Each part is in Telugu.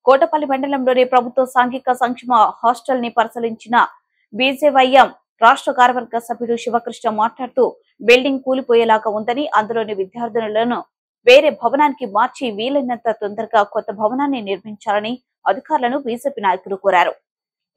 కోటపల్లి మండలంలోని ప్రభుత్వ సాంఘిక సంక్షేమ హాస్టల్ ని పరిశీలించిన బీజేవైఎం రాష్ట్ర కార్యవర్గ సభ్యుడు శివకృష్ణ మాట్లాడుతూ బిల్డింగ్ కూలిపోయేలాగా ఉందని అందులోని విద్యార్థులను వేరే భవనానికి మార్చి వీలైనంత తొందరగా కొత్త భవనాన్ని నిర్మించాలని అధికారులను బీజేపీ నాయకులు కోరారు.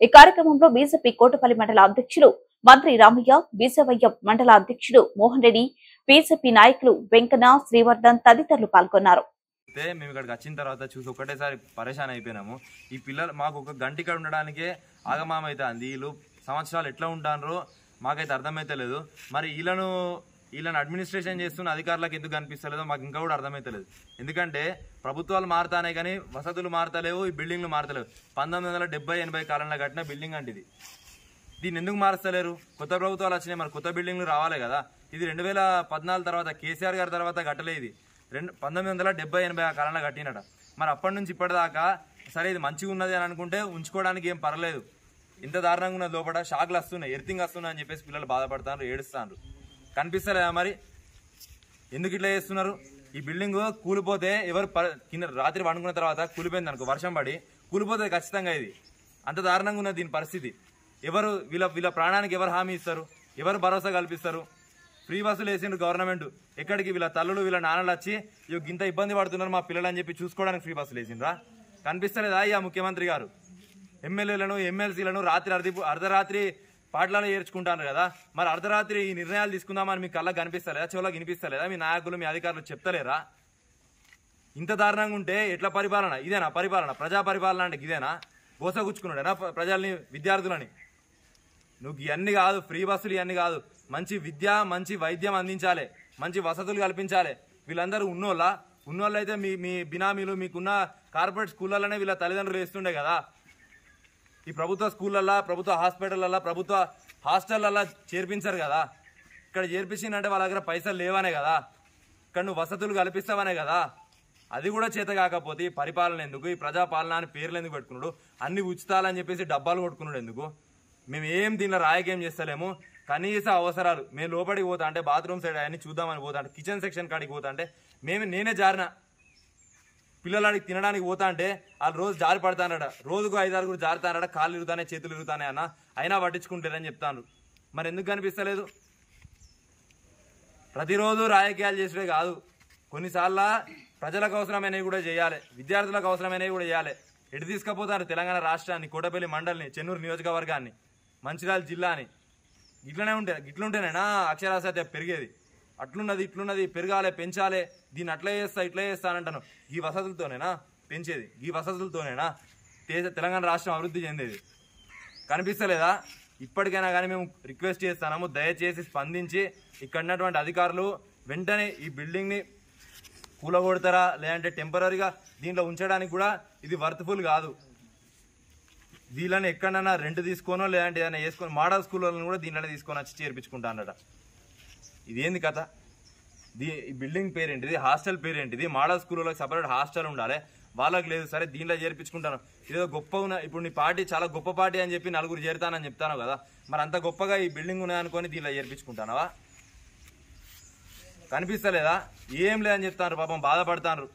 ఈ కార్యక్రమంలో బీజేపీ కోటపల్లి మండల అధ్యక్షుడు మంత్రి రామయ్య, బీజేవైఎం మండల అధ్యక్షుడు మోహన్ రెడ్డి, బీజేపీ నాయకులు వెంకన్న, శ్రీవర్ధన్ తదితరులు పాల్గొన్నారు. మేము ఇక్కడికి వచ్చిన తర్వాత చూసి ఒకటేసారి పరేషాన్ అయిపోయినాము. ఈ పిల్లలు మాకు ఒక గంట ఇక్కడ ఉండడానికే ఆగమామైతుంది. వీళ్ళు సంవత్సరాలు ఎట్లా ఉంటారో మాకైతే అర్థమైతే లేదు. మరి వీళ్ళని అడ్మినిస్ట్రేషన్ చేస్తున్న అధికారులకు ఎందుకు కనిపిస్తలేదో మాకు ఇంకా కూడా అర్థమైతలేదు. ఎందుకంటే ప్రభుత్వాలు మారుతానే కానీ వసతులు మారతలేవు, ఈ బిల్డింగ్లు మారతలేవు. 1970-80 కాలంలో కట్టిన బిల్డింగ్ అంటే ఇది. దీన్ని ఎందుకు మారుస్తలేరు? కొత్త ప్రభుత్వాలు వచ్చినాయి, మరి కొత్త బిల్డింగ్లు రావాలి కదా. ఇది 2014 తర్వాత కేసీఆర్ గారి తర్వాత కట్టలే. ఇది 1970-80 ఆ కాలంలో కట్టినట. మరి అప్పటి నుంచి ఇప్పటిదాకా సరే ఇది మంచిగా ఉన్నది అని అనుకుంటే ఉంచుకోవడానికి ఏం పర్లేదు. ఇంత దారుణంగా ఉన్నది, లోపల షాక్లు వస్తున్నాయి, ఎర్తింగ్ వస్తున్నాయి అని చెప్పేసి పిల్లలు బాధపడతారు, ఏడుస్తారు. కనిపిస్తలేదా మరి ఎందుకు ఇట్లా చేస్తున్నారు? ఈ బిల్డింగ్ కూలిపోతే ఎవరు కింద రాత్రి పండుకున్న తర్వాత కూలిపోయింది అనుకో, వర్షం పడి కూలిపోతుంది ఖచ్చితంగా. ఇది అంత దారుణంగా ఉన్నది దీని పరిస్థితి. ఎవరు వీళ్ళ ప్రాణానికి ఎవరు హామీ ఇస్తారు? ఎవరు భరోసా కల్పిస్తారు? ఫ్రీ బస్సులు వేసిండ్రు గవర్నమెంట్. ఎక్కడికి వీళ్ళ తల్లులు వీళ్ళ నాన్నలు వచ్చి ఇంత ఇబ్బంది పడుతున్నారు మా పిల్లలు అని చెప్పి చూసుకోవడానికి ఫ్రీ బస్సులు వేసిండ్రా? కనిపిస్తలేదా ఇక ముఖ్యమంత్రి గారు? ఎమ్మెల్యేలను ఎమ్మెల్సీలను అర్ధరాత్రి పాటలలో ఏర్చుకుంటారు కదా. మరి అర్ధరాత్రి ఈ నిర్ణయాలు తీసుకుందామని మీ కళ్ళకు కనిపిస్తలేదా? చెవులకు వినిపిస్తలేదా? మీ నాయకులు మీ అధికారులు చెప్తలేరా? ఇంత దారుణంగా ఉంటే ఎట్లా పరిపాలన? ఇదేనా పరిపాలన? ప్రజా పరిపాలన అంటే ఇదేనా? గోసగుచ్చుకున్నాడేనా ప్రజల్ని, విద్యార్థులని? నువ్వు ఇవన్నీ కాదు, ఫ్రీ బస్సులు ఇవన్నీ కాదు. మంచి విద్య, మంచి వైద్యం అందించాలి, మంచి వసతులు కల్పించాలి. వీళ్ళందరూ ఉన్నోళ్ళు అయితే మీ బినామీలు మీకున్న కార్పొరేట్ స్కూళ్ళలోనే వీళ్ళ తల్లిదండ్రులు వేస్తుండే కదా. ఈ ప్రభుత్వ స్కూళ్ళల్లో, ప్రభుత్వ హాస్పిటళ్ళల్లో, ప్రభుత్వ హాస్టళ్ళల్లో చేర్పించారు కదా. ఇక్కడ చేర్పించిందంటే వాళ్ళ దగ్గర పైసలు లేవనే కదా. ఇక్కడ నువ్వు వసతులు కల్పిస్తావనే కదా. అది కూడా చేత కాకపోతే ఈ పరిపాలన ఎందుకు? ఈ ప్రజాపాలన అని పేర్లు ఎందుకు పెట్టుకున్నాడు? అన్ని ఉచితాలని చెప్పేసి డబ్బాలు కొట్టుకున్నాడు ఎందుకు? మేము ఏం దీనిలో రాయకేం చేస్తలేము. కనీస అవసరాలు మేము లోపలికి పోతా అంటే బాత్రూమ్ సైడ్ అవన్నీ చూద్దామని పోతా అంటే, కిచెన్ సెక్షన్ కాడికి పోతా అంటే నేనే జారిన. పిల్లలాడికి తినడానికి పోతా అంటే వాళ్ళు రోజు జారి పడతానట, రోజుకు 5-6 జారుతానట, కాళ్ళు ఇరుగుతానే, చేతులు ఇరుగుతానే అన్న, అయినా పట్టించుకుంటారని చెప్తాను. మరి ఎందుకు కనిపిస్తలేదు? ప్రతిరోజు రాజకీయాలు చేసే కాదు, కొన్నిసార్లు ప్రజలకు అవసరమైనవి కూడా చేయాలి, విద్యార్థులకు అవసరమైనవి కూడా చేయాలి. ఎటు తీసుకుపోతారు తెలంగాణ రాష్ట్రాన్ని, కోటపల్లి మండలిని, చెన్నూరు నియోజకవర్గాన్ని, మంచిర్యాల జిల్లాని? గిట్లుంటేనేనా అక్షరాస్యత పెరిగేది? అట్లున్నది ఇట్లున్నది, పెరగాలి, పెంచాలి, దీన్ని అట్లా చేస్తా ఇట్లా చేస్తా అని అంటాను. ఈ వసతులతోనేనా పెంచేది? ఈ వసతులతోనేనా తెలంగాణ రాష్ట్రం అభివృద్ధి చెందేది? కనిపిస్తలేదా? ఇప్పటికైనా కానీ మేము రిక్వెస్ట్ చేస్తున్నాము, దయచేసి స్పందించి ఇక్కడ ఉన్నటువంటి అధికారులు వెంటనే ఈ బిల్డింగ్ని కూలగొడతారా, లేదంటే టెంపరీగా దీంట్లో ఉంచడానికి కూడా ఇది వర్త్ఫుల్ కాదు. వీళ్ళని ఎక్కడన్నా రెంట్ తీసుకోనో లేదంటే ఏదైనా వేసుకొని మోడల్ స్కూళ్ళని కూడా దీంట్లోనే తీసుకొని వచ్చి చేర్పించుకుంటా అన్నట. ఇదేంది కథ? ఈ బిల్డింగ్ పేరేంటిది? హాస్టల్ పేరేంటిది? మోడల్ స్కూళ్ళకి సపరేట్ హాస్టల్ ఉండాలి, వాళ్ళకి లేదు. సరే దీంట్లో చేర్పించుకుంటాను, ఇదేదో గొప్ప ఇప్పుడు నీ పార్టీ చాలా గొప్ప పార్టీ అని చెప్పి 4 చేరుతానని చెప్తాను కదా. మరి అంత గొప్పగా ఈ బిల్డింగ్ ఉన్నాయనుకొని దీంట్లో చేర్పించుకుంటానవా? కనిపిస్తలేదా? ఏం లేదని చెప్తాను, పాపం బాధపడతాను.